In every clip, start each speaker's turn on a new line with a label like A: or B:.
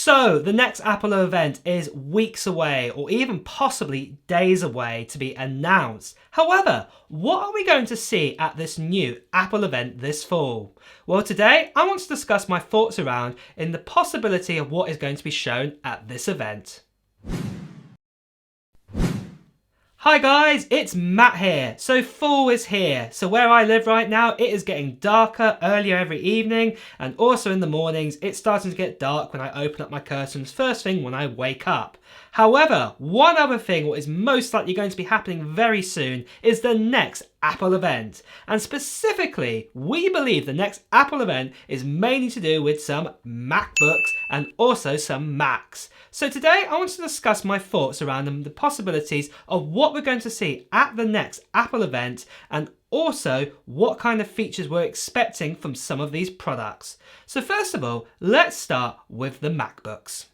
A: So, the next Apple event is weeks away or even possibly days away to be announced. However, what are we going to see at this new Apple event this fall? Well, today I want to discuss my thoughts around in the possibility of what is going to be shown at this event. Hi guys, it's Matt here. So fall is here. So where I live right now, it is getting darker earlier every evening, and also in the mornings it's starting to get dark when I open up my curtains first thing when I wake up. However, one other thing what is most likely going to be happening very soon is the next Apple event. And specifically, we believe the next Apple event is mainly to do with some MacBooks and also some Macs. So today I want to discuss my thoughts around the possibilities of what we're going to see at the next Apple event and also what kind of features we're expecting from some of these products. So first of all, let's start with the MacBooks.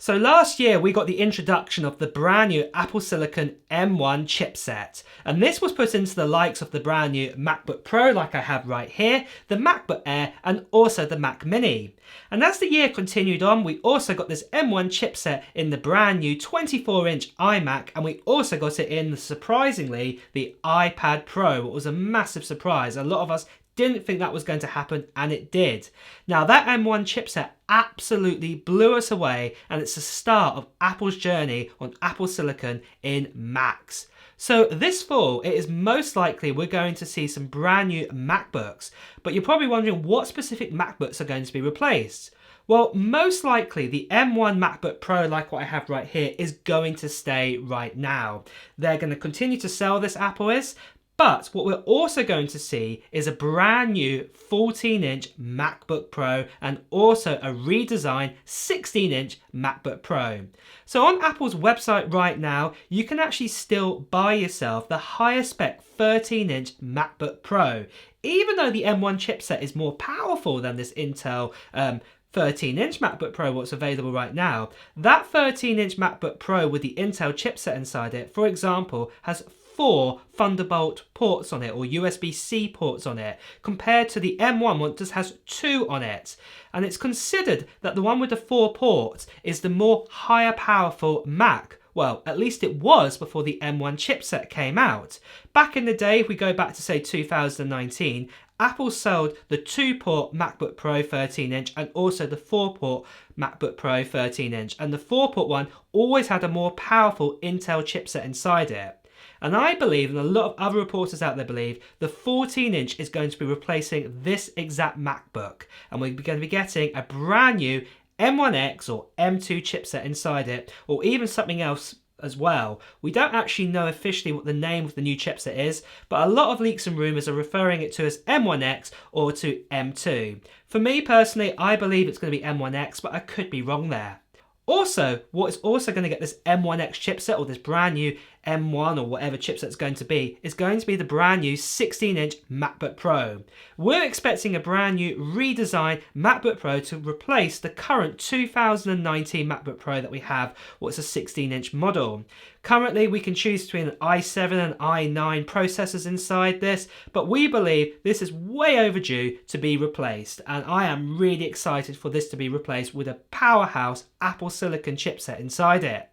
A: So last year we got the introduction of the brand new Apple Silicon M1 chipset, and this was put into the likes of the brand new MacBook Pro like I have right here, the MacBook Air and also the Mac Mini. And as the year continued on, we also got this M1 chipset in the brand new 24-inch iMac, and we also got it in, surprisingly, the iPad Pro. It was a massive surprise. A lot of us didn't think that was going to happen, and it did. Now that M1 chipset absolutely blew us away, and it's the start of Apple's journey on Apple Silicon in Macs. So this fall, it is most likely we're going to see some brand new MacBooks, but you're probably wondering what specific MacBooks are going to be replaced. Well, most likely the M1 MacBook Pro, like what I have right here, is going to stay right now. They're going to continue to sell this, Apple is. But what we're also going to see is a brand new 14-inch MacBook Pro and also a redesigned 16-inch MacBook Pro. So on Apple's website right now, you can actually still buy yourself the higher spec 13-inch MacBook Pro. Even though the M1 chipset is more powerful than this Intel 13-inch MacBook Pro what's available right now, that 13-inch MacBook Pro with the Intel chipset inside it, for example, has 4 Thunderbolt ports on it, or USB-C ports on it, compared to the M1 one just has 2 on it. And it's considered that the one with the 4 ports is the more higher powerful Mac. Well, at least it was before the M1 chipset came out. Back in the day, if we go back to say 2019, Apple sold the 2-port MacBook Pro 13-inch and also the 4-port MacBook Pro 13-inch. And the 4-port one always had a more powerful Intel chipset inside it. And I believe, and a lot of other reporters out there believe, the 14-inch is going to be replacing this exact MacBook. And we're going to be getting a brand new M1X or M2 chipset inside it, or even something else as well. We don't actually know officially what the name of the new chipset is, but a lot of leaks and rumours are referring it to as M1X or to M2. For me personally, I believe it's going to be M1X, but I could be wrong there. Also, what is also going to get this M1X chipset, or this brand new M1 or whatever chipset it's going to be the brand new 16-inch MacBook Pro. We're expecting a brand new redesigned MacBook Pro to replace the current 2019 MacBook Pro that we have, what's a 16-inch model. Currently, we can choose between an i7 and i9 processors inside this, but we believe this is way overdue to be replaced, and I am really excited for this to be replaced with a powerhouse Apple Silicon chipset inside it.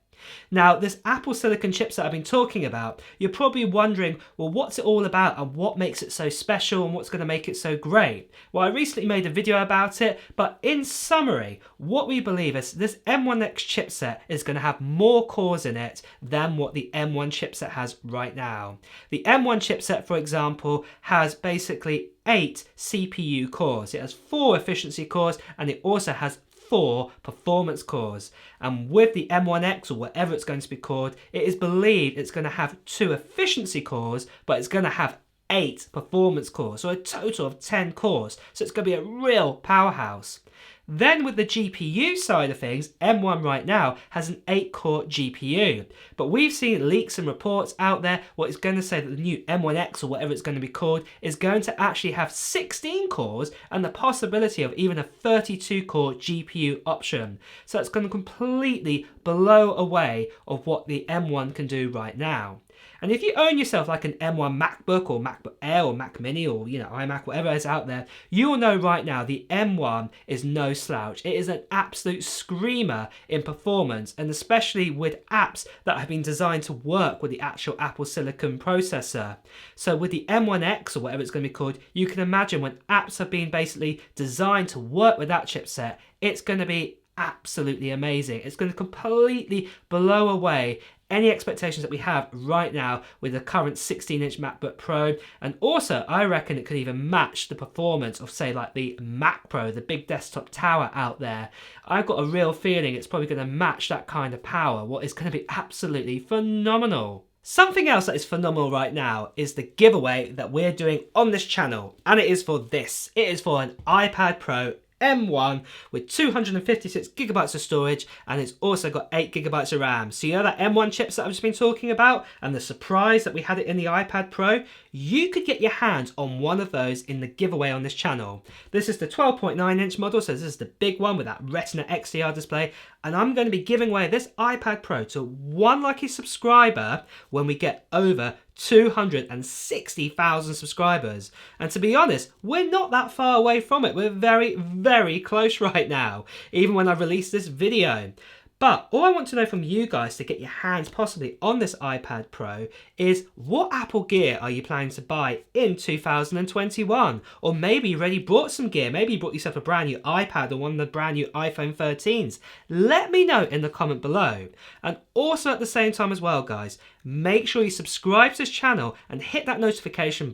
A: Now, this Apple Silicon chipset I've been talking about, you're probably wondering, well, what's it all about and what makes it so special and what's going to make it so great? Well, I recently made a video about it, but in summary, what we believe is this M1X chipset is going to have more cores in it than what the M1 chipset has right now. The M1 chipset, for example, has basically 8 CPU cores. It has 4 efficiency cores and it also has 4 performance cores. And with the M1X, or whatever it's going to be called, it is believed it's going to have 2 efficiency cores, but it's going to have 8 performance cores, so a total of 10 cores. So it's going to be a real powerhouse. Then with the GPU side of things, M1 right now has an 8-core GPU. But we've seen leaks and reports out there what is going to say that the new M1X, or whatever it's going to be called, is going to actually have 16 cores and the possibility of even a 32-core GPU option. So it's going to completely blow away of what the M1 can do right now. And if you own yourself like an M1 MacBook or MacBook Air or Mac Mini or, iMac, whatever is out there, you will know right now the M1 is no slouch. It is an absolute screamer in performance, and especially with apps that have been designed to work with the actual Apple Silicon processor. So with the M1X or whatever it's going to be called, you can imagine when apps have been basically designed to work with that chipset, it's going to be absolutely amazing. It's going to completely blow away any expectations that we have right now with the current 16-inch MacBook Pro. And also, I reckon it could even match the performance of, say, like the Mac Pro, the big desktop tower out there. I've got a real feeling it's probably going to match that kind of power, what is going to be absolutely phenomenal. Something else that is phenomenal right now is the giveaway that we're doing on this channel, and it is for this. It is for an iPad Pro M1 with 256 gigabytes of storage, and it's also got 8 gigabytes of RAM. So you know that M1 chips that I've just been talking about, and the surprise that we had it in the iPad Pro? You could get your hands on one of those in the giveaway on this channel. This is the 12.9-inch model, so this is the big one with that Retina XDR display, and I'm going to be giving away this iPad Pro to one lucky subscriber when we get over 260,000 subscribers. And to be honest, we're not that far away from it. We're very, very close right now, even when I release this video. But all I want to know from you guys to get your hands possibly on this iPad Pro is, what Apple gear are you planning to buy in 2021? Or maybe you already bought some gear. Maybe you bought yourself a brand new iPad or one of the brand new iPhone 13s. Let me know in the comment below. And also at the same time as well, guys, make sure you subscribe to this channel and hit that notification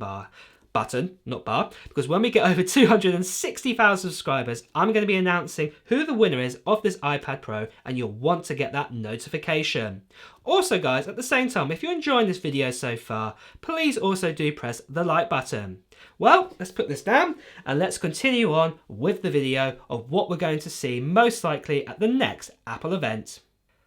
A: button, not bar, because when we get over 260,000 subscribers, I'm going to be announcing who the winner is of this iPad Pro, and you'll want to get that notification. Also guys, at the same time, if you're enjoying this video so far, please also do press the like button. Well, let's put this down and let's continue on with the video of what we're going to see most likely at the next Apple event.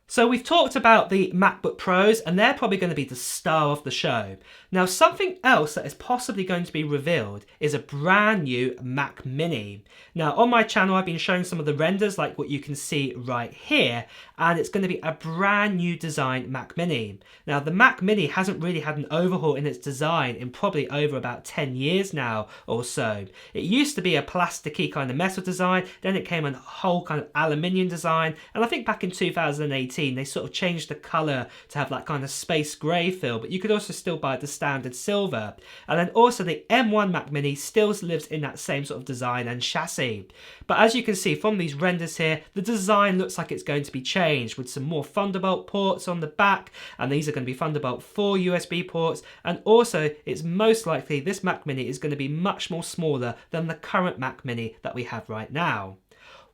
A: So we've talked about the MacBook Pros, and they're probably going to be the star of the show. Now, something else that is possibly going to be revealed is a brand new Mac Mini. Now, on my channel, I've been showing some of the renders like what you can see right here, and it's going to be a brand new design Mac Mini. Now, the Mac Mini hasn't really had an overhaul in its design in probably over about 10 years now or so. It used to be a plasticky kind of metal design, then it came a whole kind of aluminium design, and I think back in 2018, they sort of changed the colour to have that kind of space grey feel, but you could also still buy the standard silver. And then also the M1 Mac Mini still lives in that same sort of design and chassis. But as you can see from these renders here, the design looks like it's going to be changed with some more Thunderbolt ports on the back, and these are going to be Thunderbolt 4 USB ports, and also it's most likely this Mac Mini is going to be much more smaller than the current Mac Mini that we have right now.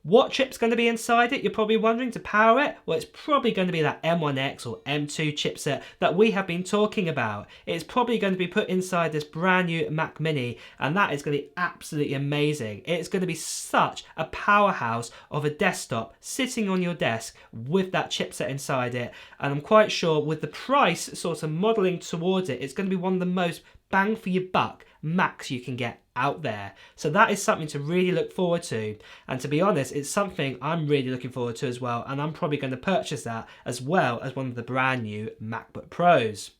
A: What chip's going to be inside it, you're probably wondering, to power it? Well, it's probably going to be that M1X or M2 chipset that we have been talking about. It's probably going to be put inside this brand new Mac Mini, and that is going to be absolutely amazing. It's going to be such a powerhouse of a desktop sitting on your desk with that chipset inside it, and I'm quite sure with the price sort of modelling towards it, it's going to be one of the most bang for your buck Macs you can get out there. So that is something to really look forward to, and to be honest, it's something I'm really looking forward to as well, and I'm probably going to purchase that as well as one of the brand new MacBook Pros.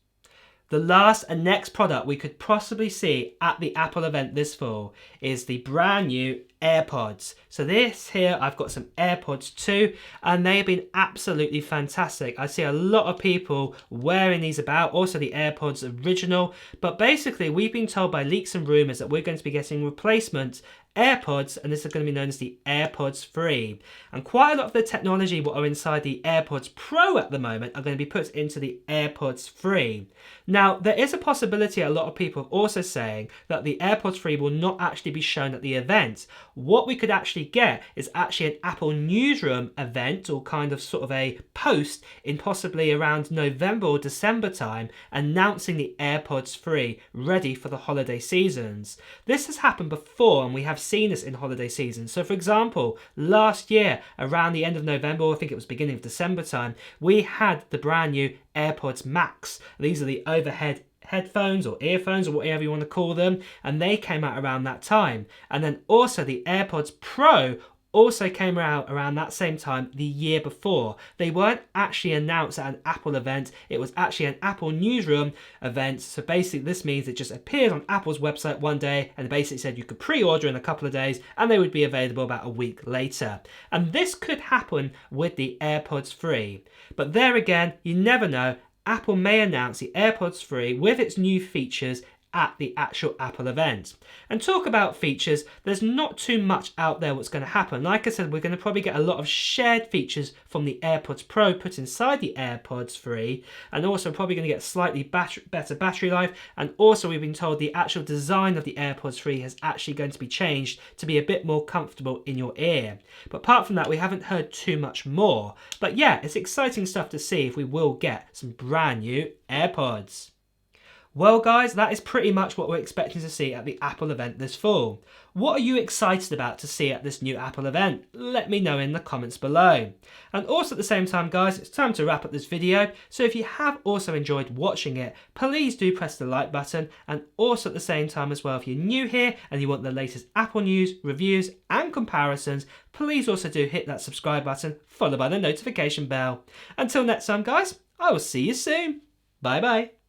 A: The last and next product we could possibly see at the Apple event this fall is the brand new AirPods. So this here, I've got some AirPods 2, and they have been absolutely fantastic. I see a lot of people wearing these about, also the AirPods original, but basically we've been told by leaks and rumours that we're going to be getting replacement AirPods, and this is going to be known as the AirPods 3. And quite a lot of the technology what are inside the AirPods Pro at the moment are going to be put into the AirPods 3. Now, there is a possibility, a lot of people are also saying, that the AirPods 3 will not actually be shown at the event. What we could actually get is actually an Apple Newsroom event, or kind of sort of a post in possibly around November or December time, announcing the AirPods 3 ready for the holiday seasons. This has happened before, and we have seen this in holiday season. So for example, last year around the end of November, I think it was beginning of December time, we had the brand new AirPods Max. These are the overhead headphones or earphones or whatever you want to call them, and they came out around that time. And then also the AirPods Pro also came out around that same time the year before. They weren't actually announced at an Apple event, it was actually an Apple newsroom event. So basically this means it just appeared on Apple's website one day and basically said you could pre-order in a couple of days and they would be available about a week later. And this could happen with the AirPods 3. But there again, you never know, Apple may announce the AirPods 3 with its new features at the actual Apple event. And talk about features, there's not too much out there what's going to happen. Like I said, we're going to probably get a lot of shared features from the AirPods Pro put inside the AirPods 3, and also probably going to get slightly better battery life, and also we've been told the actual design of the AirPods 3 is actually going to be changed to be a bit more comfortable in your ear. But apart from that, we haven't heard too much more. But yeah, it's exciting stuff to see if we will get some brand new AirPods. Well guys, that is pretty much what we're expecting to see at the Apple event this fall. What are you excited about to see at this new Apple event? Let me know in the comments below. And also at the same time guys, it's time to wrap up this video, so if you have also enjoyed watching it, please do press the like button, and also at the same time as well, if you're new here and you want the latest Apple news, reviews and comparisons, please also do hit that subscribe button followed by the notification bell. Until next time guys, I will see you soon. Bye bye.